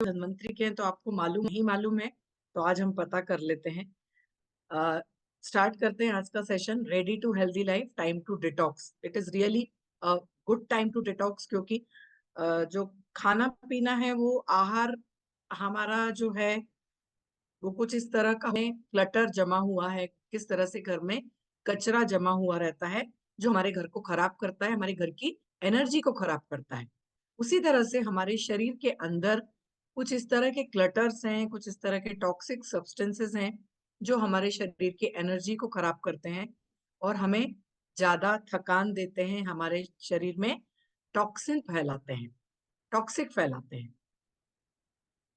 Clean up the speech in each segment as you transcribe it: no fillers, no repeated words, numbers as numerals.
प्रधानमंत्री के हैं तो आपको मालूम नहीं मालूम है, तो आज हम पता कर लेते हैं। स्टार्ट करते हैं आज का session. Ready to healthy life, time to detox. It is really good time to detox, क्योंकि जो खाना पीना है वो आहार हमारा जो है वो कुछ इस तरह का है। क्लटर जमा हुआ है, किस तरह से घर में कचरा जमा हुआ रहता है जो हमारे घर को खराब करता है, हमारे घर की एनर्जी को खराब करता है। उसी तरह से हमारे शरीर के अंदर कुछ इस तरह के क्लटर्स हैं, कुछ इस तरह के टॉक्सिक सब्सटेंसेस हैं जो हमारे शरीर की एनर्जी को खराब करते हैं और हमें ज्यादा थकान देते हैं, हमारे शरीर में टॉक्सिन फैलाते हैं, टॉक्सिक फैलाते हैं।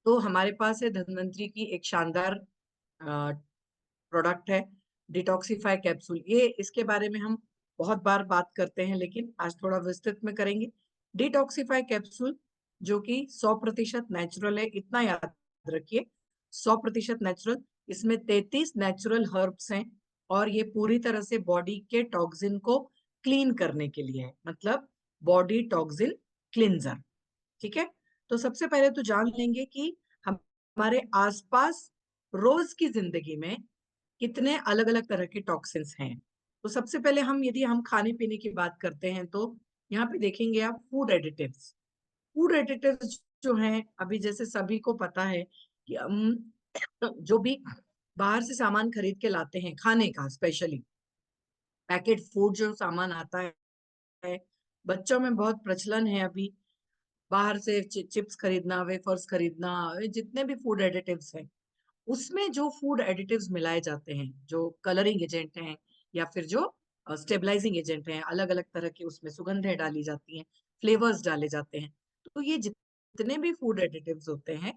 तो हमारे पास है धन्वंतरी की एक शानदार प्रोडक्ट है, डिटॉक्सिफाई कैप्सूल। ये इसके बारे में हम बहुत बार बात करते हैं, लेकिन आज थोड़ा विस्तृत में करेंगे। डिटॉक्सिफाई कैप्सूल जो कि 100% नेचुरल है, इतना याद रखिए, 100% नेचुरल। इसमें 33 नेचुरल हर्ब्स हैं और ये पूरी तरह से बॉडी के टॉक्सिन को क्लीन करने के लिए है, मतलब बॉडी टॉक्सिन क्लिंजर। ठीक है, तो सबसे पहले तो जान लेंगे कि हमारे आसपास रोज की जिंदगी में कितने अलग अलग तरह के टॉक्सिन्स हैं। तो सबसे पहले यदि हम खाने पीने की बात करते हैं तो यहाँ पे देखेंगे आप फूड एडिटिव्स। फूड एडिटिव्स जो हैं, अभी जैसे सभी को पता है कि हम जो भी बाहर से सामान खरीद के लाते हैं खाने का, स्पेशली पैकेट फूड जो सामान आता है, बच्चों में बहुत प्रचलन है अभी बाहर से चिप्स खरीदना, वेफर्स खरीदना, जितने भी फूड एडिटिव्स हैं उसमें जो फूड एडिटिव्स मिलाए जाते हैं, जो कलरिंग एजेंट हैं या फिर जो स्टेबलाइजिंग एजेंट हैं, अलग अलग तरह की उसमें सुगंधें डाली जाती हैं, फ्लेवर्स डाले जाते हैं। तो ये जितने भी फूड एडिटिव्स होते हैं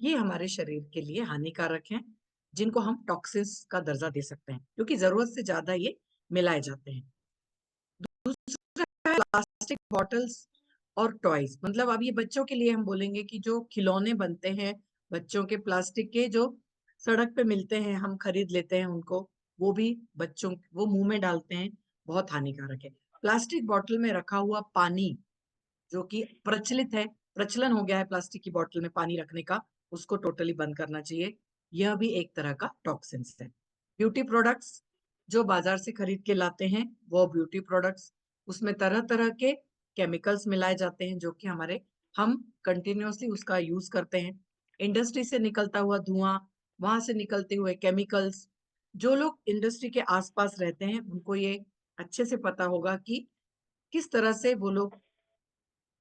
ये हमारे शरीर के लिए हानिकारक हैं, जिनको हम टॉक्सिन्स का दर्जा दे सकते हैं क्योंकि जरूरत से ज्यादा ये मिलाए जाते हैं। दूसरा है प्लास्टिक बॉटल्स और टॉयज। मतलब अब ये बच्चों के लिए हम बोलेंगे कि जो खिलौने बनते हैं बच्चों के, प्लास्टिक के, जो सड़क पे मिलते हैं, हम खरीद लेते हैं उनको, वो भी बच्चों वो मुंह में डालते हैं, बहुत हानिकारक है। प्लास्टिक बॉटल में रखा हुआ पानी जो कि प्रचलित है, प्रचलन हो गया है प्लास्टिक की बोतल में पानी रखने का, उसको टोटली बंद करना चाहिए। यह भी एक तरह का टॉक्सिन्स है। ब्यूटी प्रोडक्ट्स जो बाजार से खरीद के लाते हैं वो ब्यूटी प्रोडक्ट्स, उसमें तरह तरह के केमिकल्स मिलाए जाते हैं जो कि हम कंटिन्यूअसली उसका यूज करते हैं। इंडस्ट्री से निकलता हुआ धुआं, वहां से निकलते हुए केमिकल्स, जो लोग इंडस्ट्री के आसपास रहते हैं उनको ये अच्छे से पता होगा कि किस तरह से वो लोग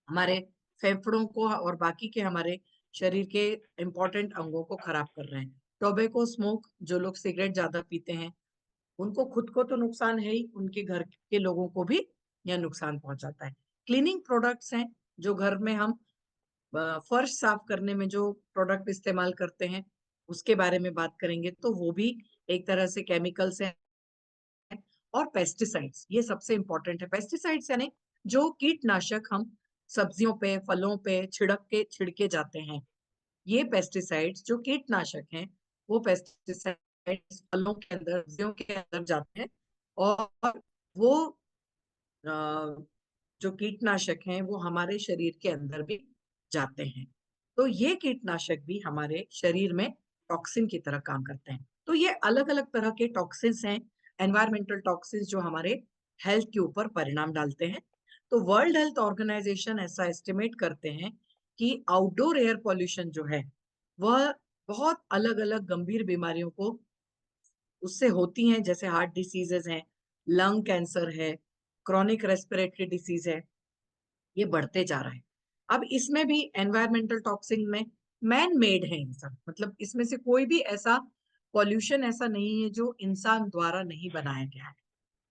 हमारे फेफड़ों को और बाकी के हमारे शरीर के इंपॉर्टेंट अंगों को खराब कर रहे हैं। टोबैको स्मोक, जो लोग सिगरेट ज्यादा पीते हैं उनको खुद को तो नुकसान है ही, उनके घर के लोगों को भी यह नुकसान पहुंचाता है। क्लीनिंग प्रोडक्ट्स हैं जो घर में हम फर्श साफ करने में जो प्रोडक्ट इस्तेमाल करते हैं उसके बारे में बात करेंगे, तो वो भी एक तरह से केमिकल्स हैं। और पेस्टिसाइड्स, ये सबसे इंपॉर्टेंट है। पेस्टिसाइड्स यानी जो कीटनाशक हम सब्जियों पे, फलों पे छिड़के जाते हैं, ये पेस्टिसाइड्स जो कीटनाशक हैं, वो पेस्टिसाइड्स फलों के अंदर, सब्जियों के अंदर जाते हैं और वो अ, जो कीटनाशक हैं वो हमारे शरीर के अंदर भी जाते हैं। तो ये कीटनाशक भी हमारे शरीर में टॉक्सिन की तरह काम करते हैं। तो ये अलग अलग तरह के टॉक्सिन्स हैं, एनवायरमेंटल टॉक्सिन्स, जो हमारे हेल्थ के ऊपर परिणाम डालते हैं। तो वर्ल्ड हेल्थ ऑर्गेनाइजेशन ऐसा एस्टिमेट करते हैं कि आउटडोर एयर पॉल्यूशन जो है वह बहुत अलग अलग गंभीर बीमारियों को उससे होती हैं, जैसे हार्ट डिसीजेज हैं, लंग कैंसर है, क्रॉनिक रेस्पिरेटरी डिसीज है, ये बढ़ते जा रहा है। अब इसमें भी एनवायरमेंटल टॉक्सिन में मैन मेड है इन सब, मतलब इसमें से कोई भी ऐसा पॉल्यूशन ऐसा नहीं है जो इंसान द्वारा नहीं बनाया गया है,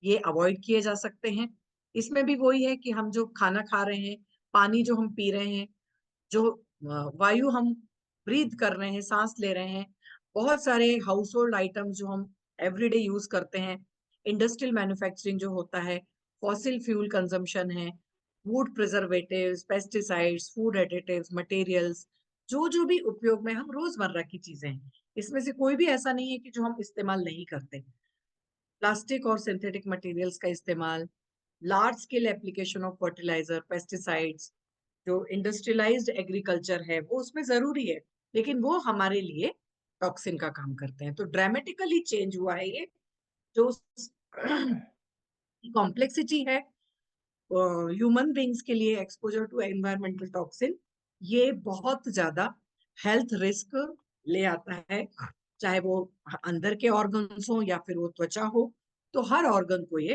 ये अवॉइड किए जा सकते हैं। इसमें भी वही है कि हम जो खाना खा रहे हैं, पानी जो हम पी रहे हैं, जो वायु हम ब्रीथ कर रहे हैं, सांस ले रहे हैं, बहुत सारे हाउस होल्ड आइटम्स जो हम एवरीडे यूज करते हैं, इंडस्ट्रियल मैन्युफैक्चरिंग जो होता है, फॉसिल फ्यूल कंजम्पशन है, food preservatives, pesticides, food additives, materials, जो जो भी उपयोग में हम रोजमर्रा की चीजें हैं, इसमें से कोई भी ऐसा नहीं है कि जो हम इस्तेमाल नहीं करते। प्लास्टिक और सिंथेटिक मटेरियल्स का इस्तेमाल, large scale application of fertilizer, pesticides, जो इंडस्ट्रियलाइज्ड एग्रीकल्चर है वो उसमें जरूरी है, लेकिन वो हमारे लिए टॉक्सिन का काम करते हैं। तो ड्रामेटिकली चेंज हुआ है ये जो कॉम्प्लेक्सिटी है ह्यूमन बींग्स के लिए एक्सपोजर टू एनवायरमेंटल टॉक्सिन, ये बहुत ज्यादा हेल्थ रिस्क ले आता है, चाहे वो अंदर के ऑर्गन्स हो या फिर वो त्वचा हो, तो हर ऑर्गन को ये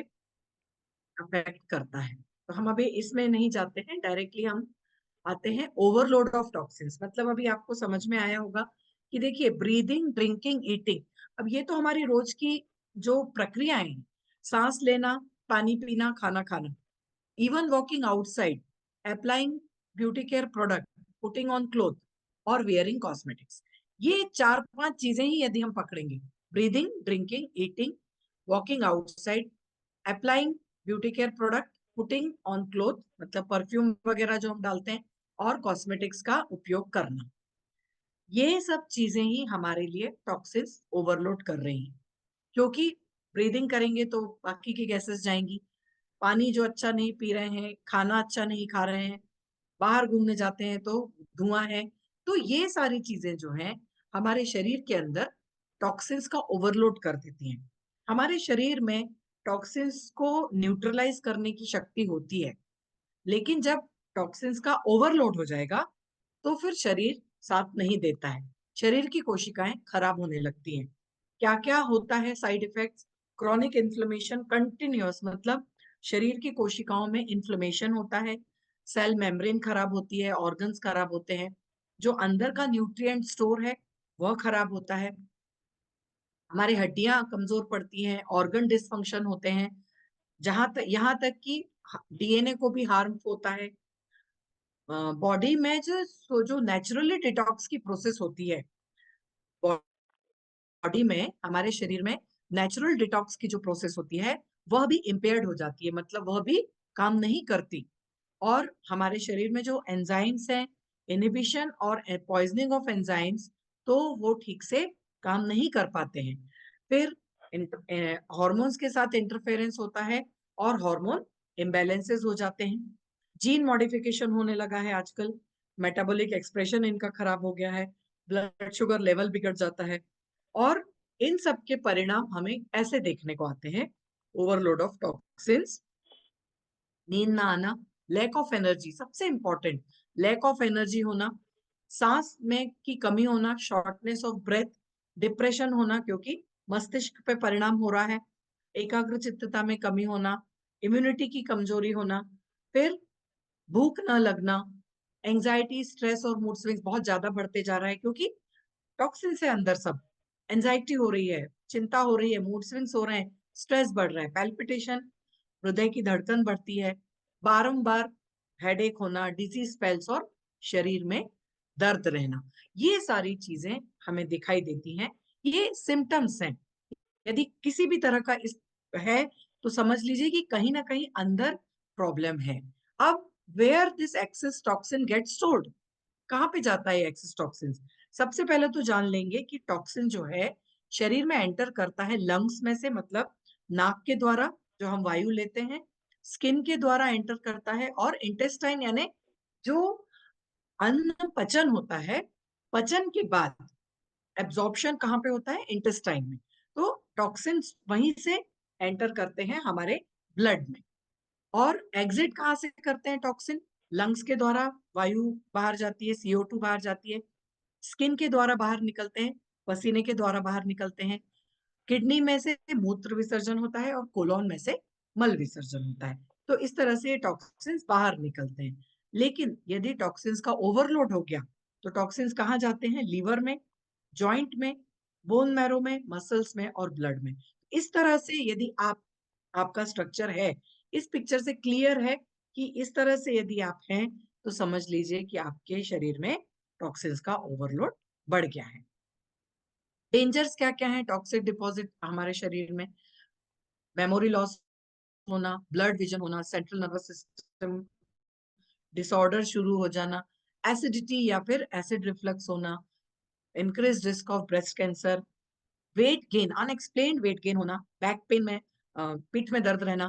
अफेक्ट करता है। तो हम अभी इसमें नहीं जाते हैं, डायरेक्टली हम आते हैं ओवरलोड ऑफ टॉक्सिन्स। मतलब अभी आपको समझ में आया होगा कि देखिए ब्रीदिंग, ड्रिंकिंग, ईटिंग, अब ये तो हमारी रोज की जो प्रक्रियाएं हैं, सांस लेना, पानी पीना, खाना खाना, even walking outside, applying beauty care product, putting on clothes और wearing cosmetics, ये चार पांच चीजें ही यदि हम पकड़ेंगे, breathing, drinking, eating, walking outside, applying beauty care product, putting on cloth मतलब परफ्यूम वगैरह जो हम डालते हैं, और कॉस्मेटिक्स का उपयोग करना, ये सब चीजें ही हमारे लिए टॉक्सिन्स ओवरलोड कर रही हैं। क्योंकि ब्रीदिंग करेंगे तो बाकी की गैसेस जाएंगी, पानी जो अच्छा नहीं पी रहे हैं, खाना अच्छा नहीं खा रहे हैं, बाहर घूमने जाते हैं तो धुआं है, तो ये सारी चीजें जो हैं हमारे शरीर के अंदर टॉक्सिन्स का ओवरलोड कर देती हैं। हमारे शरीर में टॉक्सिन्स को न्यूट्रलाइज करने की शक्ति होती है, लेकिन जब टॉक्सिन्स का ओवरलोड हो जाएगा तो फिर शरीर साथ नहीं देता है, शरीर की कोशिकाएं खराब होने लगती हैं। क्या क्या होता है side effects? Chronic inflammation, continuous, मतलब शरीर की कोशिकाओं में इन्फ्लेमेशन होता है, सेल मेम्ब्रेन खराब होती है, ऑर्गन्स खराब होते हैं, जो अंदर का न्यूट्रिएंट स्टोर है वह खराब होता है, हमारी हड्डियां कमजोर पड़ती हैं, ऑर्गन डिसफंक्शन होते हैं, जहां तक यहाँ तक कि डीएनए को भी हार्म होता है। बॉडी में जो नेचुरली डिटॉक्स की प्रोसेस होती है, बॉडी में, हमारे शरीर में नेचुरल डिटॉक्स की जो प्रोसेस होती है वह भी इम्पेयर्ड हो जाती है, मतलब वह भी काम नहीं करती। और हमारे शरीर में जो एंजाइम्स हैं, इनहिबिशन और पॉइजनिंग ऑफ एंजाइम्स, तो वो ठीक से काम नहीं कर पाते हैं। फिर हार्मोन्स के साथ इंटरफेरेंस होता है और हार्मोन इम्बैलेंसेस हो जाते हैं, जीन मॉडिफिकेशन होने लगा है आजकल, मेटाबॉलिक एक्सप्रेशन इनका खराब हो गया है, ब्लड शुगर लेवल बिगड़ जाता है, और इन सब के परिणाम हमें ऐसे देखने को आते हैं: ओवरलोड ऑफ टॉक्सिन्स, नींद ना आना, लैक ऑफ एनर्जी, सबसे इंपॉर्टेंट लैक ऑफ एनर्जी होना, सांस में की कमी होना, शॉर्टनेस ऑफ ब्रेथ, डिप्रेशन होना क्योंकि मस्तिष्क पे परिणाम हो रहा है, एकाग्रचित्तता में कमी होना, इम्यूनिटी की कमजोरी होना, फिर भूख न लगना, एंजाइटी, स्ट्रेस और मूड स्विंग्स बहुत ज्यादा बढ़ते जा रहा है क्योंकि टॉक्सिन से अंदर सब, एंजाइटी हो रही है, चिंता हो रही है, मूड स्विंग्स हो रहे हैं, स्ट्रेस बढ़ रहा है, पैल्पिटेशन, हृदय की धड़कन बढ़ती है, बारंबार हेडेक होना, डिजीज स्पेल्स और शरीर में दर्द रहना, ये सारी चीजें हमें दिखाई देती हैं। ये सिम्टम्स हैं, यदि किसी भी तरह का इस है तो समझ लीजिए कि कहीं ना कहीं अंदर प्रॉब्लम है। अब where this excess toxin get stored, कहाँ पे जाता है एक्सेस टॉक्सिन? सबसे पहले तो जान लेंगे कि टॉक्सिन जो है शरीर में एंटर करता है लंग्स में से, मतलब नाक के द्वारा जो हम वायु लेते हैं, स्किन के द्वारा एंटर करता है, और इंटेस्टाइन यानी जो अन्न पचन होता है, पचन के बाद एब्जॉर्प्शन कहाँ पे होता है? इंटेस्टाइन में। तो टॉक्सिन्स वहीं से एंटर करते हैं हमारे ब्लड में, और एग्जिट कहाँ से करते हैं टॉक्सिन? लंग्स के द्वारा वायु बाहर जाती है, CO2 बाहर जाती है, स्किन के द्वारा बाहर निकलते हैं, पसीने के द्वारा बाहर निकलते हैं, किडनी में से मूत्र विसर्जन होता है और कोलोन में से मल विसर्जन होता है। तो इस तरह से ये टॉक्सिन्स बाहर निकलते हैं। लेकिन यदि टॉक्सिन्स का ओवरलोड हो गया तो टॉक्सिन्स कहाँ जाते हैं? लीवर में, जॉइंट में, बोन मैरो में, मसल्स में और ब्लड में। इस तरह से यदि आपका स्ट्रक्चर है, इस पिक्चर से क्लियर है कि इस तरह से यदि आप हैं तो समझ लीजिए कि आपके शरीर में टॉक्सिन्स का ओवरलोड बढ़ गया है। डेंजर्स क्या क्या है टॉक्सिक डिपॉजिट हमारे शरीर में? मेमोरी लॉस होना, ब्लड विजन होना, सेंट्रल नर्वस सिस्टम डिसऑर्डर शुरू हो जाना, एसिडिटी या फिर एसिड रिफ्लक्स होना, increase risk of breast cancer, weight gain, unexplained weight gain होना, बैक पेन में, पीठ में दर्द रहना,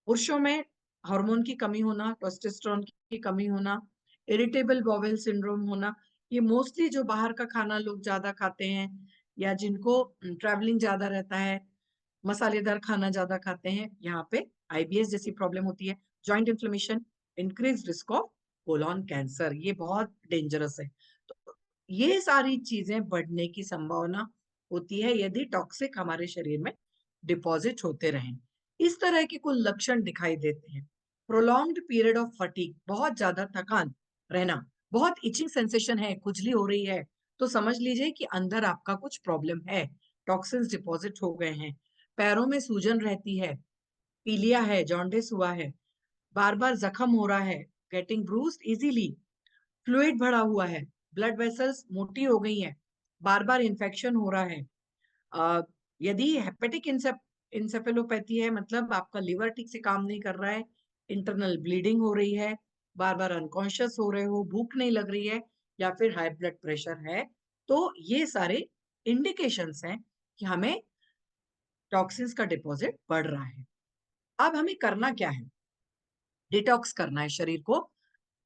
पुरुषों में हार्मोन की कमी होना, टेस्टोस्टेरोन की कमी होना, इरिटेबल बाउल सिंड्रोम होना, ये मोस्टली जो बाहर का खाना लोग ज्यादा खाते हैं या जिनको ट्रैवलिंग ज्यादा रहता है, मसालेदार खाना ज्यादा खाते हैं, यहाँ पे आईबीएस जैसी प्रॉब्लम होती है। Joint inflammation, increase risk of colon cancer, ये बहुत डेंजरस है। तो ये सारी चीजें बढ़ने की संभावना होती है यदि टॉक्सिक हमारे शरीर में डिपॉजिट होते रहें। इस तरह के कुछ लक्षण दिखाई देते हैं। प्रोलॉन्ग्ड पीरियड ऑफ फटीग, बहुत ज्यादा थकान रहना, बहुत इचिंग सेंसेशन है, खुजली हो रही है, तो समझ लीजिए कि अंदर आपका कुछ प्रॉब्लम है, टॉक्सिन्स डिपॉजिट हो गए हैं। पैरों में सूजन रहती है, पीलिया है, जॉन्डिस हुआ है, बार बार जख्म हो रहा है, गेटिंग ब्रूस्ड इजीली, फ्लूइड भरा हुआ है, ब्लड वेसल्स मोटी हो गई हैं, बार बार इन्फेक्शन हो रहा है। अ, यदि हेपेटिक इंसेफेलोपैथी है, मतलब आपका लिवर ठीक से काम नहीं कर रहा है, इंटरनल ब्लीडिंग हो रही है, बार बार अनकॉन्शियस हो रहे हो, भूख नहीं लग रही है, या फिर हाई ब्लड प्रेशर है, तो ये सारे इंडिकेशंस हैं कि हमें टॉक्सिन्स का डिपॉजिट बढ़ रहा है। अब हमें करना क्या है? डिटॉक्स करना है शरीर को।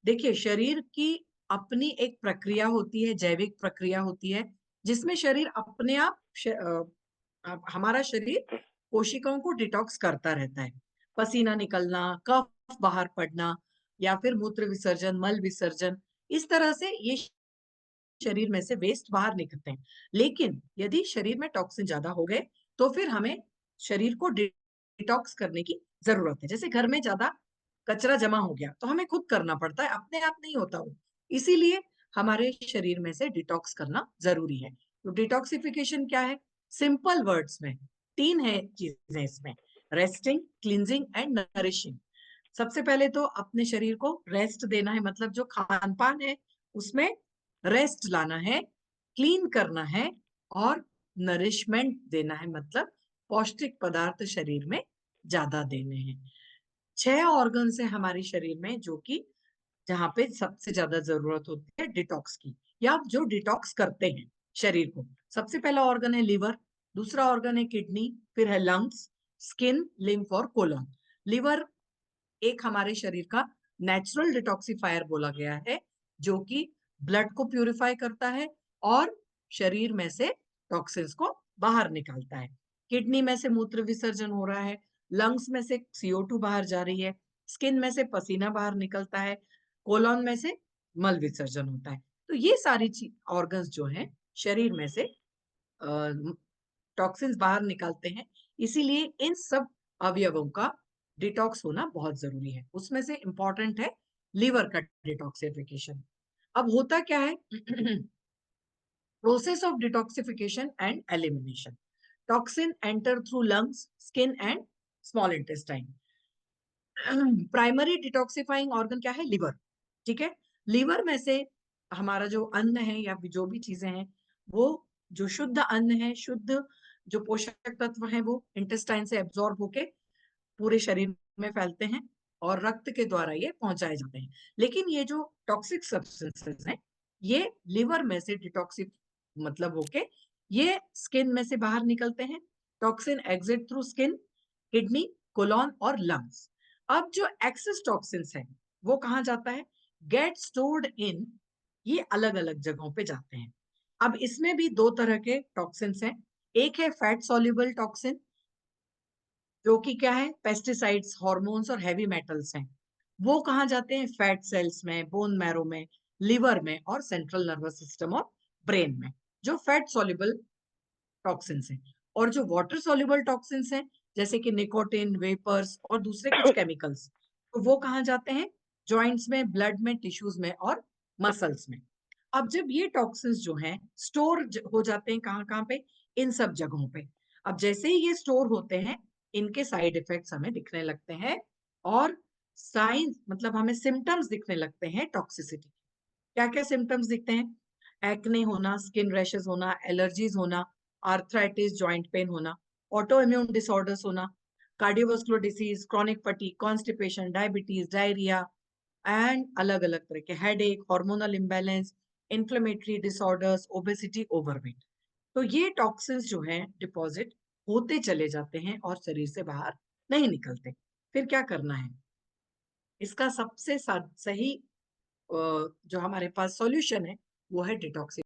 देखिए, शरीर की अपनी एक प्रक्रिया होती है, जैविक प्रक्रिया होती है, जिसमें शरीर अपने आप हमारा शरीर कोशिकाओं को डिटॉक्स करता रहता है। पसीना निकलना, कफ बाहर पड़ना, या फिर मूत्र विसर्जन, मल विसर्जन, इस तरह से ये शरीर में से वेस्ट बाहर निकलते हैं। लेकिन यदि शरीर में टॉक्सिन ज्यादा हो गए, तो फिर हमें शरीर को डिटॉक्स करने की जरूरत है। जैसे घर में ज्यादा कचरा जमा हो गया, तो हमें खुद करना पड़ता है, अपने आप नहीं होता वो। इसीलिए हमारे शरीर में से डिटॉक्स करना जरूरी है। तो डिटॉक्सिफिकेशन क्या है? सिंपल वर्ड्स में तीन है चीजें इसमें: रेस्टिंग, क्लींजिंग एंड नरिशिंग। सबसे पहले तो अपने शरीर को रेस्ट देना है, मतलब जो खान पान है उसमें रेस्ट लाना है, क्लीन करना है, और नरिशमेंट देना है, मतलब पौष्टिक पदार्थ शरीर में ज्यादा देने हैं। 6 ऑर्गन्स है हमारे शरीर में जो कि जहाँ पे सबसे ज्यादा जरूरत होती है डिटॉक्स की, या जो डिटॉक्स करते हैं शरीर को। सबसे पहला ऑर्गन है लिवर, दूसरा ऑर्गन है किडनी, फिर है लंग्स, स्किन, लिम्फ और कोलन। लिवर एक हमारे शरीर का नेचुरल डिटॉक्सिफायर बोला गया है, जो कि ब्लड को प्यूरिफाई करता है और शरीर में से टॉक्सिन्स को बाहर निकालता है। किडनी में से मूत्र विसर्जन हो रहा है, लंग्स में से CO2 बाहर जा रही है, स्किन में से पसीना बाहर निकलता है, कोलन में से मल विसर्जन होता है। तो ये सारी ऑर्गन्स जो हैं शरीर में से टॉक्सिन्स बाहर निकालते हैं। इसीलिए इन सब अवयवों का डिटॉक्स होना बहुत जरूरी है। उसमें से इंपॉर्टेंट है लीवर का डिटॉक्सिफिकेशन। अब होता क्या है? Process of detoxification and elimination. Toxin enter through lungs, skin and small intestine. Primary detoxifying organ क्या है? लिवर। ठीक है, लिवर में से हमारा जो अन्न है या जो भी चीजें हैं, वो जो शुद्ध अन्न है, शुद्ध जो पोषक तत्व है, वो इंटेस्टाइन से एब्जॉर्ब होके पूरे शरीर में फैलते हैं और रक्त के द्वारा ये पहुंचाए जाते हैं। लेकिन ये जो टॉक्सिक सब्सटेंसेस हैं, ये लिवर में से डिटॉक्सिक मतलब होके ये स्किन में से बाहर निकलते हैं। Toxin exit through skin, kidney, colon और लंग्स। अब जो एक्सेस टॉक्सिन्स है वो कहाँ जाता है? गेट स्टोर्ड इन, ये अलग अलग जगहों पे जाते हैं। अब इसमें भी दो तरह के टॉक्सिन्स हैं। एक है फैट सॉल्युबल टॉक्सिन, जो कि क्या है? पेस्टिसाइड्स, हार्मोन्स और हैवी मेटल्स हैं। वो कहाँ जाते हैं? फैट सेल्स में, बोन मैरो में, लिवर में और सेंट्रल नर्वस सिस्टम और ब्रेन में, जो फैट सॉल्युबल टॉक्सिन्स हैं। और जो वाटर सॉल्युबल टॉक्सिन्स हैं, जैसे कि निकोटिन, वेपर्स और दूसरे कुछ केमिकल्स, तो वो कहाँ जाते हैं? जॉइंट्स में, ब्लड में, टिश्यूज में और मसल्स में। अब जब ये टॉक्सिन्स जो हैं स्टोर हो जाते हैं कहाँ कहाँ पे? इन सब जगहों पे। अब जैसे ही ये स्टोर होते हैं, इनके साइड इफेक्ट्स हमें दिखने लगते हैं, और साइंस मतलब हमें सिम्टम्स दिखने लगते हैं टॉक्सिसिटी। क्या क्या सिम्टम्स दिखते हैं? एक्ने होना, स्किन रैशेस होना, एलर्जीज होना, आर्थराइटिस, जॉइंट पेन होना, ऑटो इम्यून डिसऑर्डर्स होना, cardiovascular disease, chronic fatigue, constipation, diabetes, diarrhoea and अलग अलग तरह के headache, hormonal imbalance, inflammatory disorders, obesity, overweight. तो ये टॉक्सिन्स जो हैं डिपॉजिट होते चले जाते हैं और शरीर से बाहर नहीं निकलते। फिर क्या करना है? इसका सबसे सही जो हमारे पास सॉल्यूशन है वो है डिटॉक्सिफिकेशन।